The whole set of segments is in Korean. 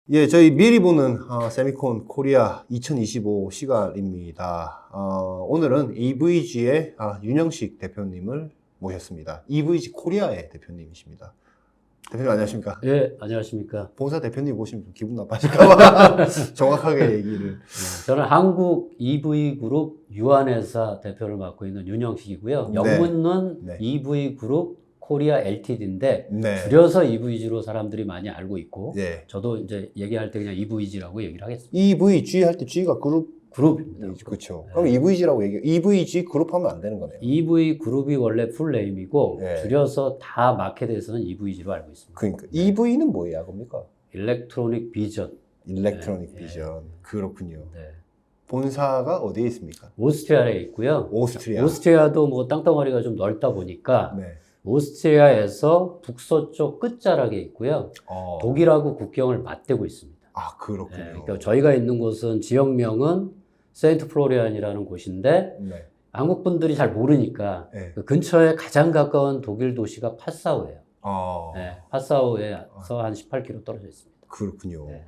예, 저희 미리 보는 세미콘 코리아 2025 시간입니다. 오늘은 EVG의 윤영식 대표님을 모셨습니다. EVG 코리아의 대표님이십니다. 대표님 안녕하십니까? 예, 안녕하십니까. 본사 대표님 보시면 좀 기분 나빠질까봐 정확하게 얘기를. 저는 한국 EV그룹 유한회사 대표를 맡고 있는 윤영식이고요. 네. 영문은 네. EV그룹 코리아 LTD인데 네. 줄여서 EVG로 사람들이 많이 알고 있고 네. 저도 이제 얘기할 때 그냥 EVG라고 얘기를 하겠습니다. EVG 할 때 G가 그룹입니다. 그렇죠. 네. 그럼 EVG라고 EVG 그룹 하면 안 되는 거네요. EV그룹이 원래 풀네임이고 네. 줄여서 다 마켓에서는 EVG로 알고 있습니다. 그러니까 EV는 뭐예요, 겁니까? 일렉트로닉 비전. 일렉트로닉 네. 비전. 그렇군요. 네. 본사가 어디에 있습니까? 오스트리아에 있고요. 오스트리아. 오스트리아도 뭐 땅덩어리가 좀 넓다 보니까 네. 오스트리아에서 북서쪽 끝자락에 있고요. 어. 독일하고 국경을 맞대고 있습니다. 그렇군요. 네, 그러니까 저희가 있는 곳은 지역명은 세인트 플로리안이라는 곳인데 네. 한국 분들이 잘 모르니까 네. 그 근처에 가장 가까운 독일 도시가 파사우예요. 어. 네, 파사우에서 한 18km 떨어져 있습니다. 그렇군요. 네.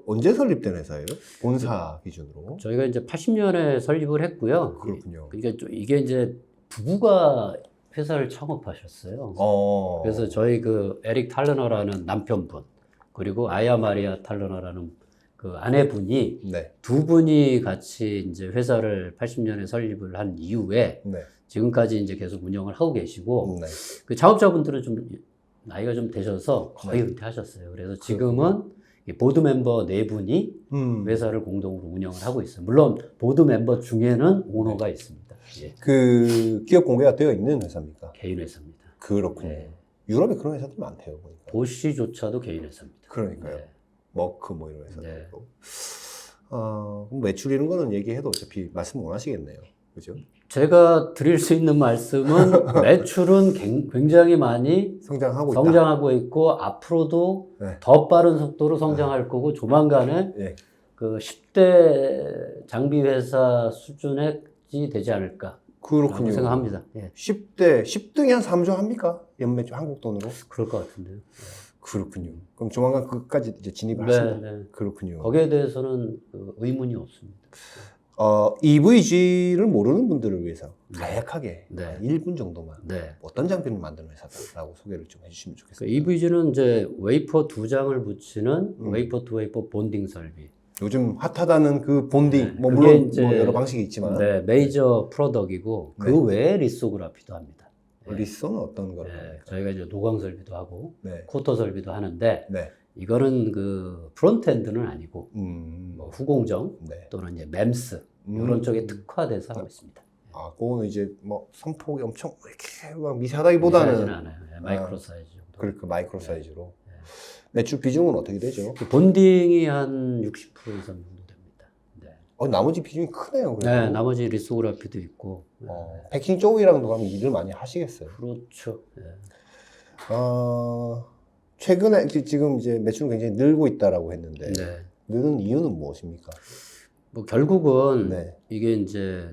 언제 설립된 회사예요? 본사 기준으로? 저희가 이제 80년에 설립을 했고요. 그렇군요. 그러니까 이게 이제 부부가 회사를 창업하셨어요. 그래서 저희 그 에릭 탈러너라는 남편분 그리고 아야 마리아 탈러너라는 그 아내분이 네. 두 분이 같이 이제 회사를 80년에 설립을 한 이후에 네. 지금까지 이제 계속 운영을 하고 계시고 네. 그 창업자분들은 좀 나이가 좀 되셔서 거의 네. 은퇴하셨어요. 그래서 지금은 이 보드 멤버 네 분이 회사를 공동으로 운영을 하고 있어요. 물론 보드 멤버 중에는 오너가 있습니다. 예. 그 기업 공개가 되어 있는 회사입니까? 개인 회사입니다. 그렇군요. 네. 유럽에 그런 회사들 많대요, 보니까. 보쉬조차도 개인 회사입니다. 그러니까요. 네. 머크 뭐 이런 회사들도. 네. 그럼 매출 이런 거는 얘기해도 어차피 말씀 못 하시겠네요. 그죠? 제가 드릴 수 있는 말씀은 매출은 굉장히 많이 성장하고 있다. 성장하고 있고 앞으로도 네. 더 빠른 속도로 성장할 거고 조만간에 네. 그 10대 장비 회사 수준에 되지 않을까 그렇군요. 생각합니다. 예. 10등이 한 3조 합니까? 연매출 한국 돈으로? 그럴 것 같은데요. 그렇군요. 그럼 조만간 그까지 이제 진입을 네, 하신다. 네. 그렇군요. 거기에 대해서는 그 의문이 없습니다. EVG를 모르는 분들을 위해서 간략하게 네. 1분 정도만 네. 어떤 장비를 만드는 회사다라고 소개를 좀 해주시면 그 좋겠습니다. EVG는 이제 웨이퍼 두 장을 붙이는 웨이퍼 투 웨이퍼 본딩 설비. 요즘 핫하다는 그 본딩, 네, 뭐 그게 물론 이제 뭐 여러 방식이 있지만 네, 메이저 프로덕이고 네. 그 외에 리소그라피도 합니다. 리소는 어떤 거를 네, 합니까? 저희가 이제 노광 설비도 하고 네. 코터 설비도 하는데 네. 이거는 그 프론트엔드는 아니고 뭐 후공정 네. 또는 이제 맴스 이런 쪽에 특화돼서 하고 있습니다. 그거는 이제 뭐 선폭이 엄청 이렇게 막 미세하다기보다는 미세하지는 않아요. 네, 마이크로 사이즈 정도. 그러니까 마이크로 사이즈로. 매출 비중은 어떻게 되죠? 그 본딩이 한 60% 이상 정도 됩니다. 네. 나머지 비중이 크네요. 그래도. 네, 나머지 리소그라피도 있고. 네. 패킹 쪽이랑도 가면 일을 많이 하시겠어요. 그렇죠. 네. 최근에 지금 이제 매출은 굉장히 늘고 있다라고 했는데 네. 느는 이유는 무엇입니까? 뭐 결국은 네. 이게 이제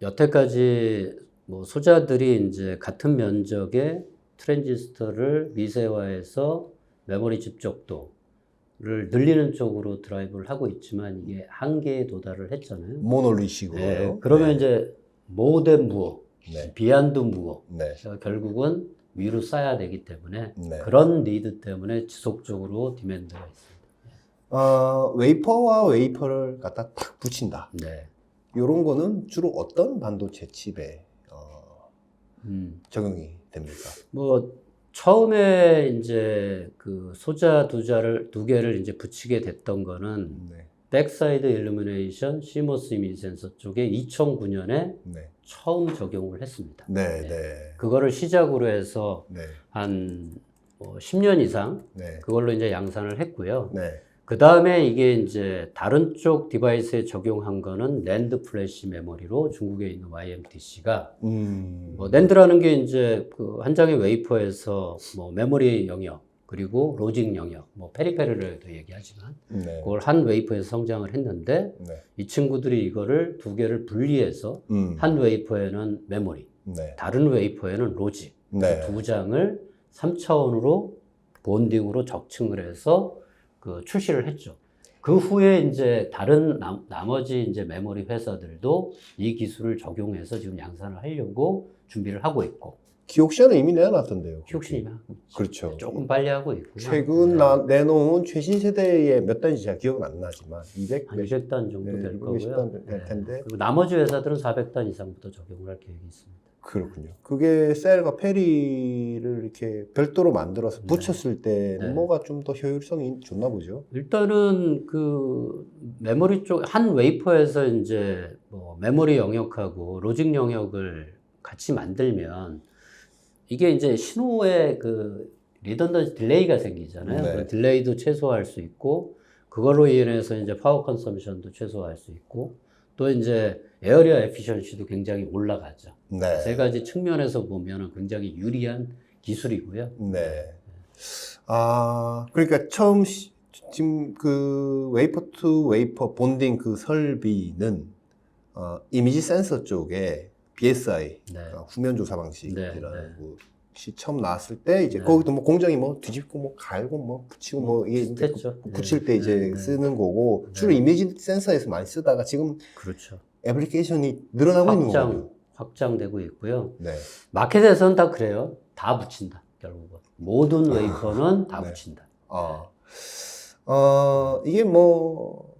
여태까지 뭐 소자들이 이제 같은 면적의 트랜지스터를 미세화해서 메모리 집적도를 늘리는 쪽으로 드라이브를 하고 있지만 이게 한계에 도달을 했잖아요. 모놀리식으로요. 네. 그러면 네. 이제 more than more, 네. beyond more. 네. 결국은 위로 쌓아야 되기 때문에 네. 그런 니드 때문에 지속적으로 디맨드가 있습니다. 웨이퍼와 웨이퍼를 갖다 탁 붙인다. 네. 이런 거는 주로 어떤 반도체 칩에 적용이 됩니까? 뭐 처음에 이제 그 소자 두 개를 이제 붙이게 됐던 거는 네. 백사이드 일루미네이션 CMOS 이미지 센서 쪽에 2009년에 네. 처음 적용을 했습니다. 네. 네. 네. 그거를 시작으로 해서 네. 한 10년 이상 네. 그걸로 이제 양산을 했고요. 네. 그 다음에 이게 이제 다른 쪽 디바이스에 적용한 거는 낸드 플래시 메모리로 중국에 있는 YMTC가 뭐 낸드라는 게 이제 그 한 장의 웨이퍼에서 뭐 메모리 영역 그리고 로직 영역 뭐 페리페럴도 얘기하지만 네. 그걸 한 웨이퍼에서 성장을 했는데 네. 이 친구들이 이거를 두 개를 분리해서 한 웨이퍼에는 메모리 네. 다른 웨이퍼에는 로직 네. 두 장을 3차원으로 본딩으로 적층을 해서 그 출시를 했죠. 그 후에 이제 다른 나머지 이제 메모리 회사들도 이 기술을 적용해서 지금 양산을 하려고 준비를 하고 있고. 키옥시아는 이미 내놨던데요. 키옥시님이 하고 있죠. 그렇죠. 조금 빨리 하고 있고. 최근 내놓은 최신 세대의 몇 단인지 잘 기억은 안 나지만 200, 한 200단 정도 될 거고요. 210단 될 텐데. 그리고 나머지 회사들은 400단 이상부터 적용을 할 계획이 있습니다. 그렇군요. 그게 셀과 페리를 이렇게 별도로 만들어서 붙였을 때는 네. 뭐가 좀 더 효율성이 좋나 보죠. 일단은 그 메모리 쪽 한 웨이퍼에서 이제 뭐 메모리 영역하고 로직 영역을 같이 만들면 이게 이제 신호에 그 리던던시 딜레이가 생기잖아요. 네. 그 딜레이도 최소화할 수 있고 그걸로 인해서 이제 파워 컨섬션도 최소화할 수 있고 또 이제 에어리어 에피션시도 굉장히 올라가죠. 네. 세 가지 측면에서 보면은 굉장히 유리한 기술이고요. 네. 아, 그러니까 처음 지금 그 웨이퍼 투 웨이퍼 본딩 그 설비는 이미지 센서 쪽에 BSI 네. 후면 조사 방식이라는 네. 것이 처음 나왔을 때 이제 네. 거기도 뭐 공정이 뭐 뒤집고 뭐 갈고 뭐 붙이고 뭐 이게 이제 했죠. 붙일 때 이제 네. 쓰는 거고 네. 주로 이미지 센서에서 많이 쓰다가 지금 그렇죠. 애플리케이션이 늘어나고 있는 거고. 확장되고 있고요. 네. 마켓에서는 다 그래요. 다 붙인다. 결국은 모든 웨이퍼는 다 네. 붙인다. 이게 뭐,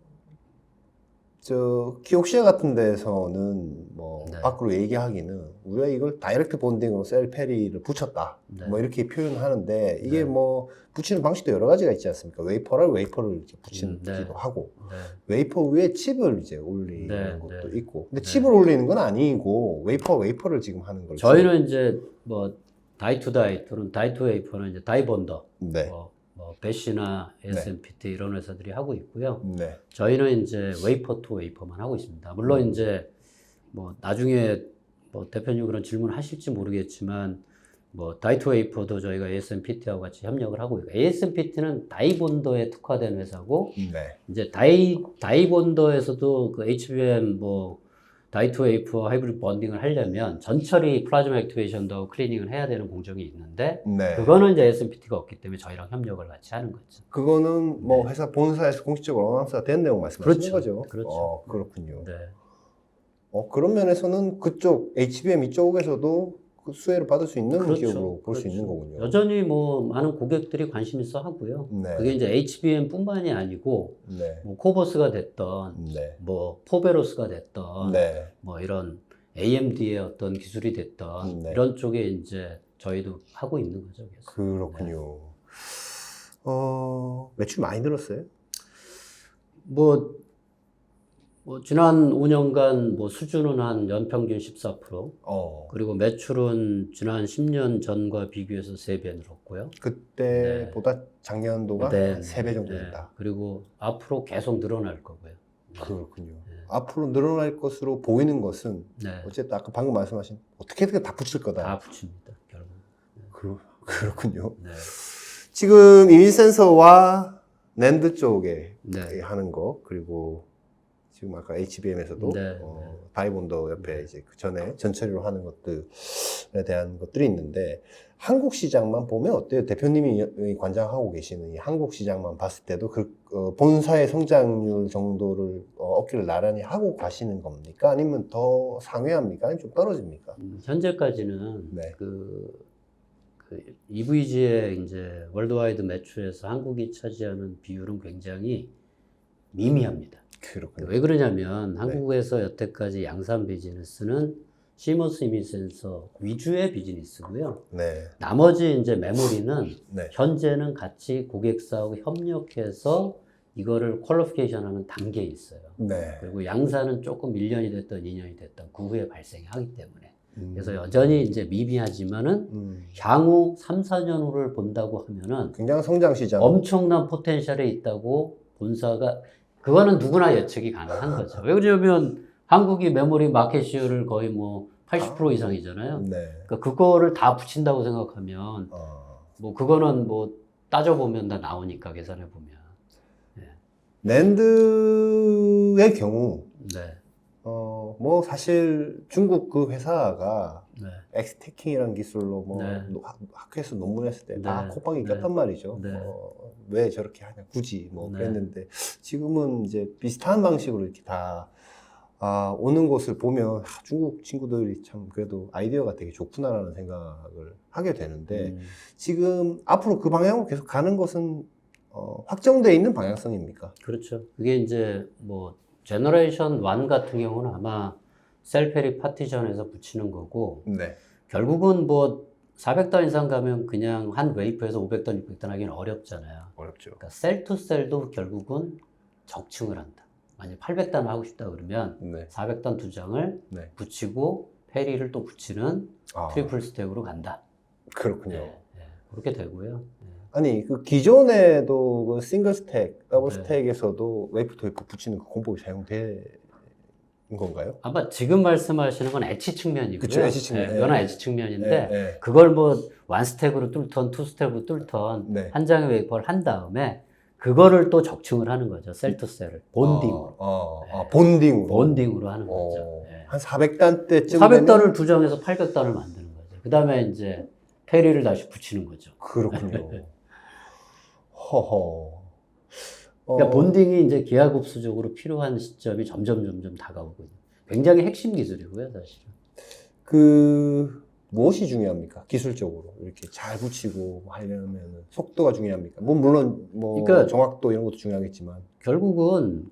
키옥시아 같은 데서는 뭐, 네. 밖으로 얘기하기는, 우리가 이걸 다이렉트 본딩으로 셀 페리를 붙였다. 네. 뭐, 이렇게 표현하는데, 이게 네. 뭐, 붙이는 방식도 여러 가지가 있지 않습니까? 웨이퍼를 이렇게 붙이기도 네. 하고, 네. 웨이퍼 위에 칩을 이제 올리는 네. 것도 네. 있고. 근데 네. 칩을 올리는 건 아니고, 웨이퍼를 지금 하는 걸로. 저희는 이제 뭐 다이 투 다이 또는 다이 투 웨이퍼는 이제 다이 본더, 네. 뭐 배시나 SMPT 이런 회사들이 하고 있고요. 네. 저희는 이제 웨이퍼 투 웨이퍼만 하고 있습니다. 물론 이제 뭐 나중에 뭐 대표님 그런 질문 하실지 모르겠지만 뭐 다이 투 웨이퍼도 저희가 ASMPT하고 같이 협력을 하고 있고 ASMPT는 다이 본더에 특화된 회사고 네. 이제 다이 본더에서도 그 HBM 뭐 다이 투 웨이퍼 하이브리드 번딩을 하려면 전처리 플라즈마 액티베이션도 클리닝을 해야 되는 공정이 있는데 네. 그거는 이제 SMPT가 없기 때문에 저희랑 협력을 같이 하는 거죠. 그거는 뭐 회사 본사에서 공식적으로 어나운스가 된 내용 말씀하시는 그렇죠. 거죠? 그렇죠. 그렇군요. 네. 그런 면에서는 그쪽 HBM 이쪽에서도 그 수혜를 받을 수 있는 그렇죠. 기업으로 볼 수 그렇죠. 있는 거군요. 여전히 뭐 많은 고객들이 관심 있어 하고요. 네. 그게 이제 HBM뿐만이 아니고 네. 뭐 코보스가 됐던 네. 뭐 포베로스가 됐던 네. 뭐 이런 AMD의 어떤 기술이 됐던 네. 이런 쪽에 이제 저희도 하고 있는 거죠. 계속. 그렇군요. 매출 많이 늘었어요? 뭐 지난 5년간 뭐 수준은 한 연평균 14%, 그리고 매출은 지난 10년 전과 비교해서 3배 늘었고요. 그때보다 작년도가 네, 3배 정도 네. 된다. 그리고 앞으로 계속 늘어날 거고요. 그렇군요. 앞으로 늘어날 것으로 보이는 것은 네. 어쨌든 아까 방금 말씀하신 어떻게든 다 붙일 거다. 다 붙입니다, 결국. 그렇군요. 네. 지금 이미지 센서와 낸드 쪽에 네. 하는 거 그리고 지금 아까 HBM에서도 네. 다이본더 옆에 이제 그 전에 전처리로 하는 것들에 대한 것들이 있는데 한국 시장만 보면 어때요? 대표님이 관장하고 계시는 이 한국 시장만 봤을 때도 본사의 성장률 정도를 어깨를 나란히 하고 가시는 겁니까? 아니면 더 상회합니까? 아니면 좀 떨어집니까? 현재까지는 네. 그 EVG의 이제 월드와이드 매출에서 한국이 차지하는 비율은 굉장히 미미합니다. 그렇군요. 왜 그러냐면 한국에서 여태까지 양산 비즈니스는 CMOS 이미지 센서 위주의 비즈니스고요. 네. 나머지 이제 메모리는 네. 현재는 같이 고객사하고 협력해서 이거를 퀄리피케이션하는 단계에 있어요. 네. 그리고 양산은 조금 1년이 됐던 2년이 됐던 그 후에 발생하기 때문에 그래서 여전히 이제 미비하지만은 향후 3, 4년 후를 본다고 하면은 굉장한 성장 시장. 엄청난 포텐셜이 있다고 본사가 그거는 누구나 예측이 가능한 거죠. 왜 그러냐면 한국이 메모리 마켓 시어를 거의 뭐 80% 이상이잖아요. 네. 그러니까 그거를 다 붙인다고 생각하면 뭐 그거는 뭐 따져보면 다 나오니까 계산해 보면. 낸드의 경우 네. 뭐 사실 중국 그 회사가 네. 엑스테킹이라는 기술로 뭐 네. 학교에서 논문했을 때 다 네. 콧방이 네. 꼈단 말이죠. 네. 왜 저렇게 하냐 굳이 뭐 네. 그랬는데 지금은 이제 비슷한 방식으로 이렇게 다 오는 것을 보면 중국 친구들이 참 그래도 아이디어가 되게 좋구나라는 생각을 하게 되는데 지금 앞으로 그 방향으로 계속 가는 것은 확정되어 있는 방향성입니까? 그렇죠. 그게 이제 뭐 제너레이션 1 같은 경우는 아마 셀페리 파티션에서 붙이는 거고 네. 결국은 뭐 400단 이상 가면 그냥 한 웨이프에서 500단, 600단 하기는 어렵잖아요. 어렵죠. 그러니까 셀 투 셀도 결국은 적층을 한다. 만약 800단 하고 싶다 그러면 네. 400단 2장을 네. 붙이고 페리를 또 붙이는 트리플 스택으로 간다. 그렇군요. 네, 네. 그렇게 되고요. 네. 아니 그 기존에도 그 싱글 스택, 더블 네. 스택에서도 웨이프 도 웨이프 붙이는 그 공법이 사용된 건가요? 아마 지금 말씀하시는 건 엣지 측면이고요. 그쵸, 엣지 측면. 네, 이거는 엣지 측면인데 네. 그걸 뭐 1스택으로 뚫던 2스택으로 뚫던 네. 한 장의 웨이퍼를 한 다음에 그거를 또 적층을 하는 거죠. 셀 투 셀을 본딩으로. 본딩으로. 본딩으로 하는 거죠. 네. 한 400단 때쯤 400단을 2장에서 800단을 만드는 거죠. 그 다음에 이제 페리를 다시 붙이는 거죠. 그렇군요. 허허. 그러니까 본딩이 이제 기하급수적으로 필요한 시점이 점점 다가오거든요. 굉장히 핵심 기술이고요, 사실은. 무엇이 중요합니까? 기술적으로 이렇게 잘 붙이고 하려면 속도가 중요합니까? 뭐 물론 뭐 그러니까 정확도 이런 것도 중요하겠지만 결국은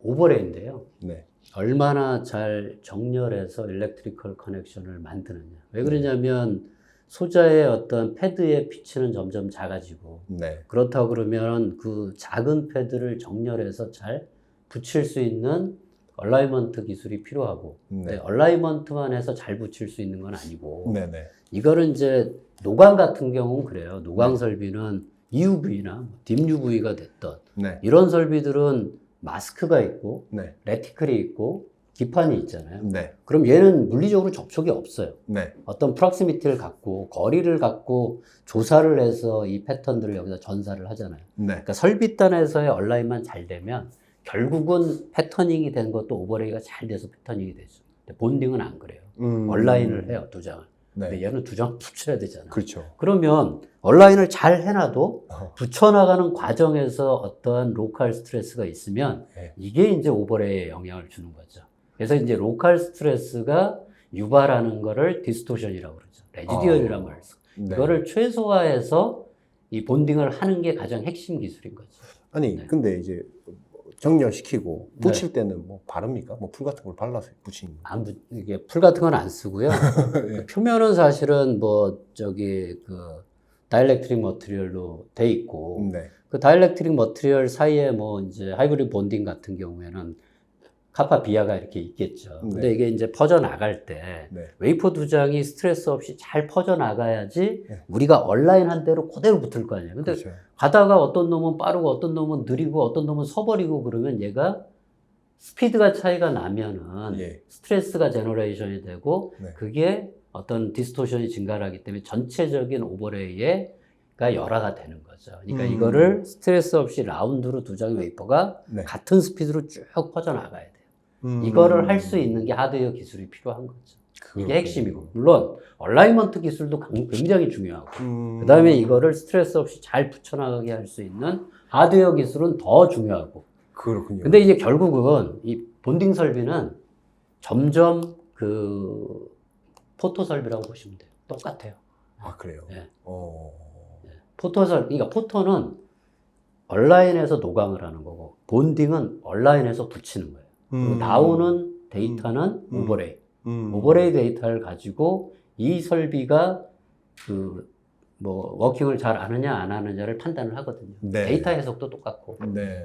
오버레이인데요. 네. 얼마나 잘 정렬해서 일렉트리컬 커넥션을 만드느냐. 왜 그러냐면 소자의 어떤 패드의 피치는 점점 작아지고 네. 그렇다고 그러면 그 작은 패드를 정렬해서 잘 붙일 수 있는 얼라이먼트 기술이 필요하고 네. 얼라이먼트만 해서 잘 붙일 수 있는 건 아니고 네네. 이거는 이제 노광 같은 경우는 그래요. 노광 설비는 EUV나 딥 UV가 됐던 네. 이런 설비들은 마스크가 있고 네. 레티클이 있고 기판이 있잖아요. 네. 그럼 얘는 물리적으로 접촉이 없어요. 네. 어떤 프록시미티를 갖고 거리를 갖고 조사를 해서 이 패턴들을 여기다 전사를 하잖아요. 네. 그러니까 설비단에서의 얼라인만 잘 되면 결국은 패터닝이 된 것도 오버레이가 잘 돼서 패터닝이 되죠. 근데 본딩은 안 그래요. 얼라인을 해요, 2장을. 네. 근데 얘는 2장 붙여야 되잖아요. 그렇죠. 그러면 얼라인을 잘 해놔도 붙여나가는 과정에서 어떠한 로컬 스트레스가 있으면 네. 이게 이제 오버레이에 영향을 주는 거죠. 그래서 이제 로컬 스트레스가 유발하는 거를 디스토션이라고 그러죠. 레지디얼이란 말을 써. 네. 이거를 최소화해서 이 본딩을 하는 게 가장 핵심 기술인 거죠. 아니 네. 근데 이제 정렬시키고 붙일 때는 뭐 바릅니까? 뭐 풀 같은 걸 발라서 붙이는 이게 풀 같은 건 안 쓰고요. 네. 표면은 사실은 다이렉트릭 머티리얼로 돼 있고 네. 그 다이렉트릭 머티리얼 사이에 뭐 이제 하이브리드 본딩 같은 경우에는 카파 비아가 이렇게 있겠죠. 근데 네. 이게 이제 퍼져 나갈 때 네. 웨이퍼 2장이 스트레스 없이 잘 퍼져 나가야지 네. 우리가 얼라인 한 대로 그대로 붙을 거 아니에요. 근데 그렇죠. 가다가 어떤 놈은 빠르고 어떤 놈은 느리고 어떤 놈은 서버리고 그러면 얘가 스피드가 차이가 나면은 예. 스트레스가 제너레이션이 되고 네. 그게 어떤 디스토션이 증가를 하기 때문에 전체적인 오버레이가 열화가 되는 거죠. 그러니까 이거를 스트레스 없이 라운드로 2장의 웨이퍼가 네. 같은 스피드로 쭉 퍼져 나가야 돼요. 이거를 할 수 있는 게 하드웨어 기술이 필요한 거죠. 이게 핵심이고 물론 얼라이먼트 기술도 굉장히 중요하고 그 다음에 이거를 스트레스 없이 잘 붙여나가게 할 수 있는 하드웨어 기술은 더 중요하고 그렇군요. 근데 이제 결국은 이 본딩 설비는 점점 포토 설비라고 보시면 돼요. 똑같아요. 그래요. 네. 네. 그러니까 포토는 얼라인에서 노광을 하는 거고 본딩은 얼라인에서 붙이는 거예요. 그리고 나오는 데이터는 오버레이. 오버레이 데이터를 가지고 이 설비가 워킹을 잘 하느냐 안 하느냐를 판단을 하거든요. 네. 데이터 해석도 똑같고. 네.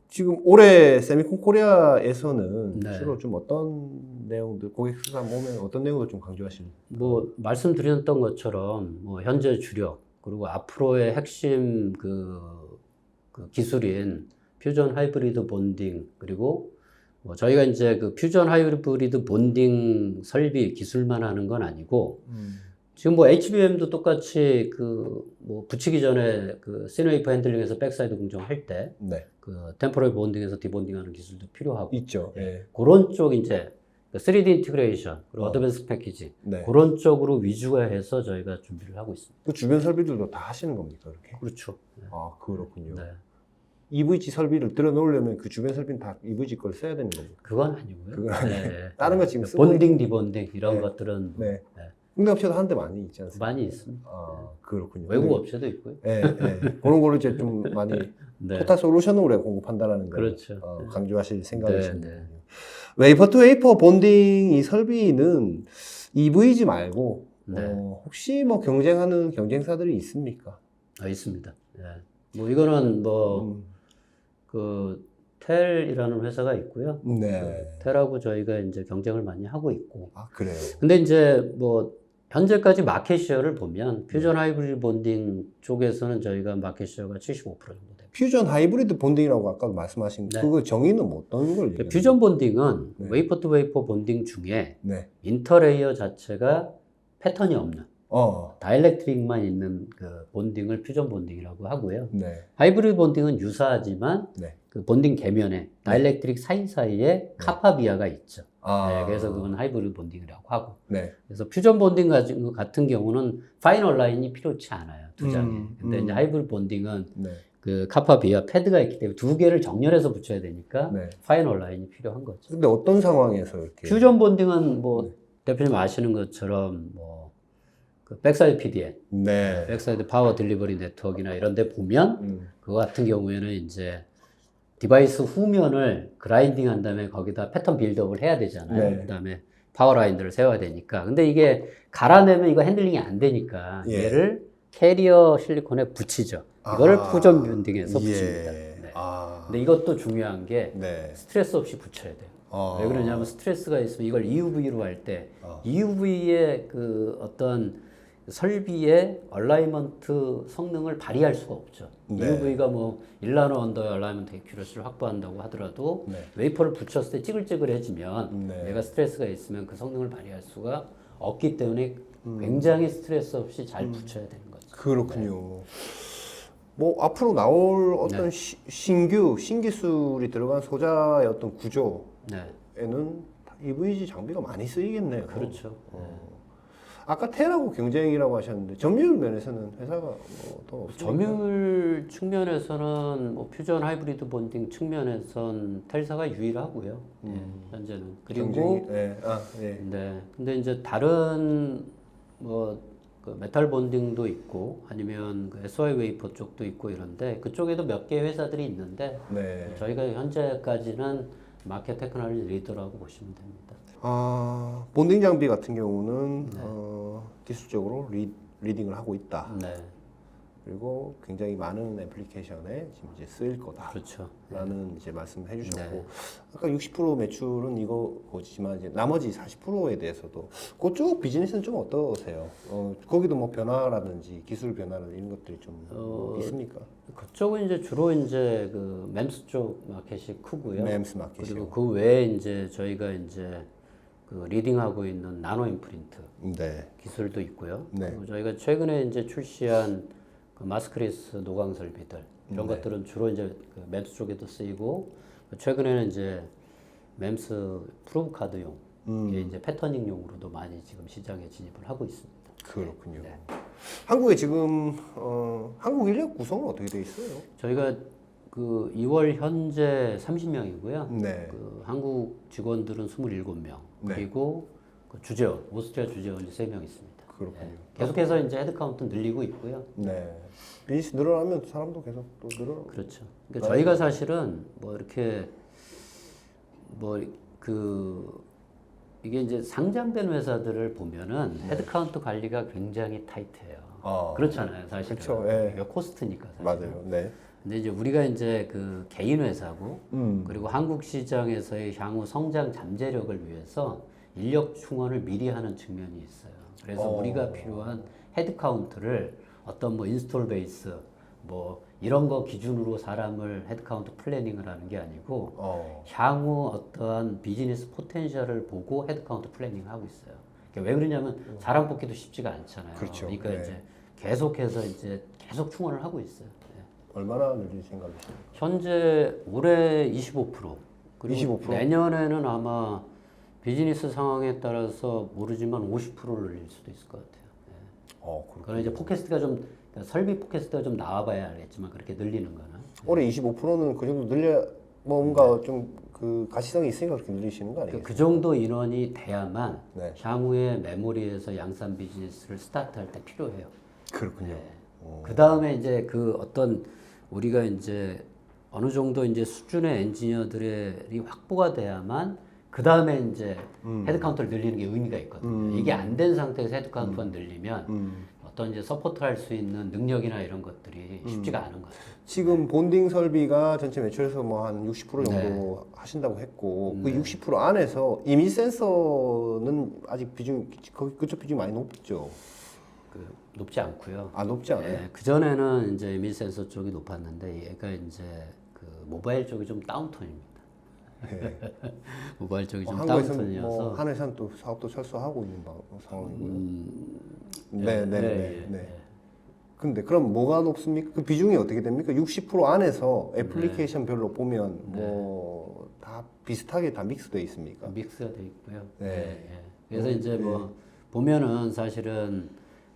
지금 올해 세미콘 코리아에서는 네. 주로 좀 어떤 내용들, 고객 수사 보면 어떤 내용을 좀 강조하시는? 말씀드렸던 것처럼 현재 주력 그리고 앞으로의 핵심 기술인 퓨전 하이브리드 본딩 그리고 저희가 이제 퓨전 하이브리드 본딩 설비 기술만 하는 건 아니고 지금 뭐 HBM도 똑같이 그 뭐 붙이기 전에 그 시너웨이퍼 핸들링에서 백사이드 공정할 때 네. 그 템포럴 본딩에서 디본딩하는 기술도 필요하고 있죠. 예. 그런 쪽 이제 3D 인티그레이션 그리고 어. 어드밴스 패키지 네. 그런 쪽으로 위주화 해서 저희가 준비를 하고 있습니다. 그 주변 설비들도 다 하시는 겁니까, 이렇게? 그렇죠. 네. 아, 그렇군요. 네. EVG 설비를 들어 놓으려면 그 주변 설비는 다 EVG 걸 써야 되는 겁니까? 그건 아니고요. 그건 아니에요. 네. 다른 거 지금 쓰고 본딩, 디본딩 이런 네. 것들은 뭐 네. 네. 국내 업체도 하는 데 많이 있지 않습니까? 많이 있습니다. 아, 그렇군요. 외국 업체도 있고요. 예, 예. 그런 거를 이제 좀 많이 네. 토탈 솔루션으로 공급한다는 거 그렇죠. 강조하실 네, 생각이시군요. 네. 웨이퍼 투 웨이퍼 본딩 이 설비는 EVG 말고 네. 혹시 뭐 경쟁하는 경쟁사들이 있습니까? 있습니다. 네. 뭐 이거는 뭐 그 텔이라는 회사가 있고요. 네. 텔하고 저희가 이제 경쟁을 많이 하고 있고. 아, 그래요. 근데 이제 뭐 현재까지 마켓 쉐어를 보면 퓨전 하이브리드 본딩 쪽에서는 저희가 마켓 쉐어가 75% 정도 됩니다. 퓨전 하이브리드 본딩이라고 아까 말씀하신 네. 그거 정의는 뭐 어떤 걸 얘기하는 퓨전 본딩은 네. 웨이퍼 투 웨이퍼 본딩 중에 네. 인터레이어 자체가 패턴이 없는 어. 다이렉트릭만 있는 그 본딩을 퓨전 본딩이라고 하고요. 네. 하이브리드 본딩은 유사하지만 네. 그 본딩 계면에 다이렉트릭 사이사이에 카파비아가 있죠. 아. 네, 그래서 그건 하이브리드 본딩이라고 하고. 네. 그래서 퓨전 본딩 같은 경우는 파이널 라인이 필요치 않아요. 두 장에. 근데 이제 하이브리드 본딩은 네. 그 카파비아 패드가 있기 때문에 두 개를 정렬해서 붙여야 되니까 네. 파이널 라인이 필요한 거죠. 근데 어떤 상황에서 이렇게 퓨전 본딩은 뭐 대표님 아시는 것처럼 뭐 그 백사이드 PDN, 네. 백사이드 파워 딜리버리 네트워크나 이런 데 보면 음. 그거 같은 경우에는 이제 디바이스 후면을 그라인딩 한 다음에 거기다 패턴 빌드업을 해야 되잖아요. 네. 그 다음에 파워 라인들을 세워야 되니까. 근데 이게 갈아내면 이거 핸들링이 안 되니까 예. 얘를 캐리어 실리콘에 붙이죠. 이거를 아하. 퓨전 본딩에서 예. 붙입니다. 네. 아. 근데 이것도 중요한 게 네. 스트레스 없이 붙여야 돼요. 왜 그러냐면 스트레스가 있으면 이걸 EUV로 할 때 EUV의 그 어떤 설비의 얼라이먼트 성능을 발휘할 수가 없죠. 네. EUV가 뭐 1나노 언더의 얼라이먼트 액큐러시를 확보한다고 하더라도 네. 웨이퍼를 붙였을 때 찌글찌글해지면 네. 얘가 스트레스가 있으면 그 성능을 발휘할 수가 없기 때문에 굉장히 스트레스 없이 잘 붙여야 되는 거죠. 그렇군요. 뭐 앞으로 나올 어떤 네. 신기술이 들어간 소자의 어떤 구조에는 네, EVG 장비가 많이 쓰이겠네요. 그렇죠. 아까 텔하고 경쟁이라고 하셨는데 점유율 면에서는 회사가 뭐더 없습니까? 점유율 측면에서는 뭐 퓨전 하이브리드 본딩 측면에선 텔사가 유일하고요. 예, 현재는. 그리고 경쟁이, 예. 아, 예. 네. 근데 이제 다른 뭐 그 메탈 본딩도 있고 아니면 그 SY 웨이퍼 쪽도 있고 이런데 그쪽에도 몇 개 회사들이 있는데 네. 저희가 현재까지는 마켓 테크놀로지 리더라고 보시면 됩니다. 아, 본딩 장비 같은 경우는 네. 기술적으로 리딩을 하고 있다. 네. 그리고 굉장히 많은 애플리케이션에 지금 이제 쓰일 거다. 그렇죠. 라는 이제 말씀을 해주셨고 네. 아까 60% 매출은 이거지만 이제 나머지 40%에 대해서도 그쪽 비즈니스는 좀 어떠세요? 거기도 뭐 변화라든지 기술 변화라든지 이런 것들이 좀 있습니까? 그쪽은 이제 주로 이제 그 맴스 쪽 마켓이 크고요. 맴스 마켓이요. 그리고 그 외에 이제 저희가 이제 그 리딩하고 있는 나노 임프린트 네. 기술도 있고요. 네. 그리고 저희가 최근에 이제 출시한 그 마스크리스 노광 설비들 이런 네. 것들은 주로 이제 그 맴스 쪽에도 쓰이고 최근에는 이제 맴스 프로브 카드용 이게 이제 패터닝용으로도 많이 지금 시장에 진입을 하고 있습니다. 그렇군요. 네. 한국에 지금 한국 인력 구성은 어떻게 돼 있어요? 저희가 그 2월 현재 30명이고요. 네. 그 한국 직원들은 27명. 네. 그리고 그 주재원, 오스트리아 주재원이 3명 있습니다. 그렇군요. 네. 계속해서 이제 헤드카운트 늘리고 있고요. 네. 비즈니스 늘어나면 사람도 계속 또 늘어. 그렇죠. 그러니까 저희가 사실은 뭐 이렇게 뭐 그 이게 이제 상장된 회사들을 보면은 헤드카운트 관리가 굉장히 타이트해요. 그렇잖아요, 사실은. 그렇죠. 예. 이게 코스트니까 사실. 맞아요. 네. 근데 이제 우리가 이제 그 개인 회사고 그리고 한국 시장에서의 향후 성장 잠재력을 위해서 인력 충원을 미리 하는 측면이 있어요. 그래서 우리가 필요한 헤드 카운트를 어떤 뭐 인스톨 베이스 뭐 이런 거 기준으로 사람을 헤드 카운트 플래닝을 하는 게 아니고 향후 어떠한 비즈니스 포텐셜을 보고 헤드 카운트 플래닝을 하고 있어요. 왜 그러냐면 사람 뽑기도 쉽지가 않잖아요. 그렇죠. 그러니까 네. 이제 계속해서 이제 계속 충원을 하고 있어요. 예. 얼마나 늘릴 생각이십니까? 현재 올해 25% 그리고 25%? 내년에는 아마 비즈니스 상황에 따라서 모르지만 50%를 늘릴 수도 있을 것 같아요. 그렇군요. 그건 이제 팟캐스트가 좀 그러니까 설비 팟캐스트가 좀 나와봐야 알겠지만 그렇게 늘리는 거는 올해 25%는 그 정도 늘려 뭔가 좀 그 가시성이 있으니까 그렇게 늘리시는 거 아니겠어요? 그 정도 인원이 돼야만 네. 향후에 메모리에서 양산 비즈니스를 스타트할 때 필요해요. 그렇군요. 그 다음에 이제 그 어떤 우리가 이제 어느 정도 이제 수준의 엔지니어들이 확보가 돼야만 그 다음에 이제 헤드카운트를 늘리는 게 의미가 있거든요. 이게 안 된 상태에서 헤드카운트가 늘리면 어떤 이제 서포트할 수 있는 능력이나 이런 것들이 쉽지가 않은 거죠. 지금 본딩 설비가 전체 매출에서 뭐 한 60% 정도 네. 하신다고 했고 그 60% 안에서 이미 센서는 아직 비중 그쪽 비중이 많이 높죠. 그 높지 않고요. 아 높지 않아요? 네, 그 전에는 이제 이밀 센서 쪽이 높았는데 얘가 이제 그 모바일 쪽이 좀 다운톤입니다. 네. 모바일 쪽이 좀 한국에서는 다운톤이어서 뭐 한해산 또 사업도 철수하고 있는 상황이고요. 네, 네. 네. 근데 그럼 뭐가 높습니까? 그 비중이 어떻게 됩니까? 60% 안에서 애플리케이션별로 보면 뭐 다 비슷하게 다 믹스되어 있습니까? 믹스가 돼 있고요. 네. 예. 그래서 이제 뭐 보면은 사실은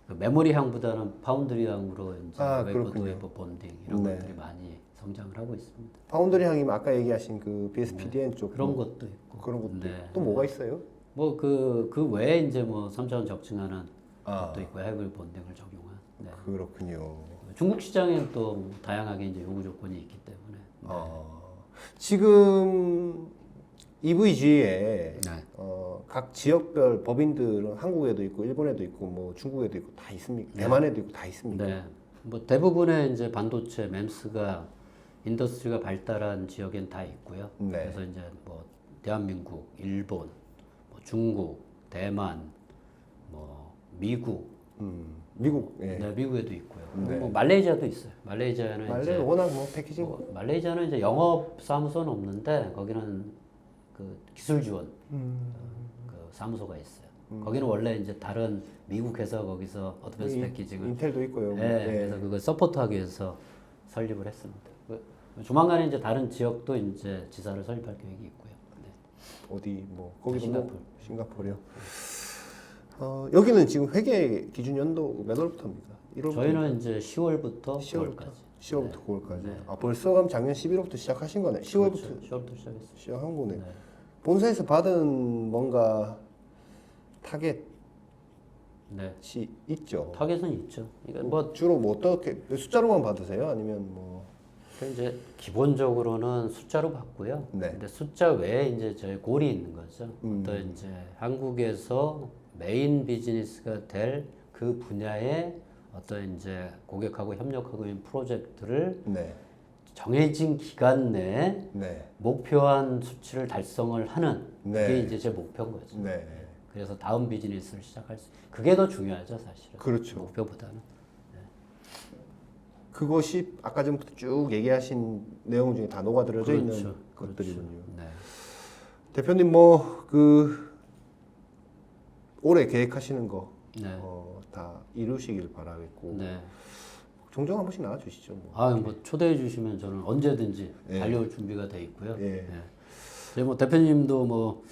그 메모리향보다는 파운드리향으로 이제 웨이퍼 투 그렇군요. 웨이퍼 본딩 이런 네. 것들이 많이 성장을 하고 있습니다. 파운드리 향이면 아까 얘기하신 그 BSPDN 쪽 그런 것도 있고 그런 것도 네. 있고. 또 뭐가 있어요? 뭐 그 외에 이제 뭐 3차원 적층하는 아. 것도 있고 하이브리드 본딩을 적용한. 네. 그렇군요. 중국 시장엔 또 다양하게 이제 요구 조건이 있기 때문에. 지금 EVG에 네. 각 지역별 법인들은 한국에도 있고 일본에도 있고 뭐 중국에도 있고 다 있습니까? 대만에도 있고 다 있습니까? 네. 뭐 대부분의 이제 반도체 MEMS가 인더스트리가 발달한 지역엔 다 있고요. 네. 그래서 이제 뭐 대한민국, 일본, 뭐 중국, 대만, 뭐 미국, 미국, 예. 네, 미국에도 있고요. 네. 뭐 말레이시아도 있어요. 말레이시아는 말레는 이제 워낙 뭐 패키징 말레이시아는 이제 영업 사무소는 없는데 거기는 그 기술 지원 그 사무소가 있어요. 거기는 원래 이제 다른 미국 회사 거기서 어드밴스 패키징을 인텔도 있고요. 네, 그래서 그걸 서포트하기 위해서 설립을 했습니다. 조만간에 이제 다른 지역도 이제 지사를 설립할 계획이 있고요. 네. 어디 뭐 거기도 싱가포르. 뭐 싱가포르요. 여기는 지금 회계 기준 연도 몇 월부터입니까? 1월부터 저희는 이제 10월부터 10월부터 9월까지. 10월부터 9월까지. 네. 벌써 그럼 작년 11월부터 시작하신 거네. 10월부터 그렇죠. 10월부터 시작했어요. 시작한 거네. 네. 본사에서 받은 뭔가 타겟이 네. 있죠. 타겟은 있죠. 그러니까 뭐 주로 뭐 어떻게 숫자로만 받으세요? 아니면 뭐 이제 기본적으로는 숫자로 받고요. 네. 근데 숫자 외에 이제 저희 골이 있는 거죠. 어떤 이제 한국에서 메인 비즈니스가 될 그 분야의 어떤 이제 고객하고 협력하고 있는 프로젝트를 네. 정해진 기간 내에 네. 목표한 수치를 달성을 하는 네. 그게 이제 제 목표인 거죠. 네. 그래서 다음 비즈니스를 시작할 수 그게 더 중요하죠, 사실은. 그렇죠. 목표보다는. 그것이 아까 전부터 쭉 얘기하신 내용 중에 다 녹아들어져 있는 것들이군요. 네. 대표님 뭐 그 올해 계획하시는 거 네. 다 이루시길 바라겠고 네. 종종 한 번씩 나와 주시죠. 뭐. 뭐 초대해 주시면 저는 언제든지 예. 달려올 준비가 돼 있고요. 예. 저희 뭐 대표님도 뭐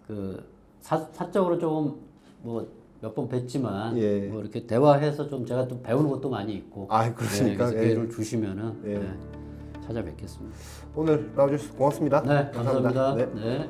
그 사적으로 조금 뭐 몇 번 뵀지만 예. 뭐 이렇게 대화해서 좀 제가 또 배우는 것도 많이 있고. 그렇습니까? 그래서 예. 기회를 주시면은 예. 찾아뵙겠습니다. 오늘 나와주셔서 고맙습니다. 네, 감사합니다. 네. 네.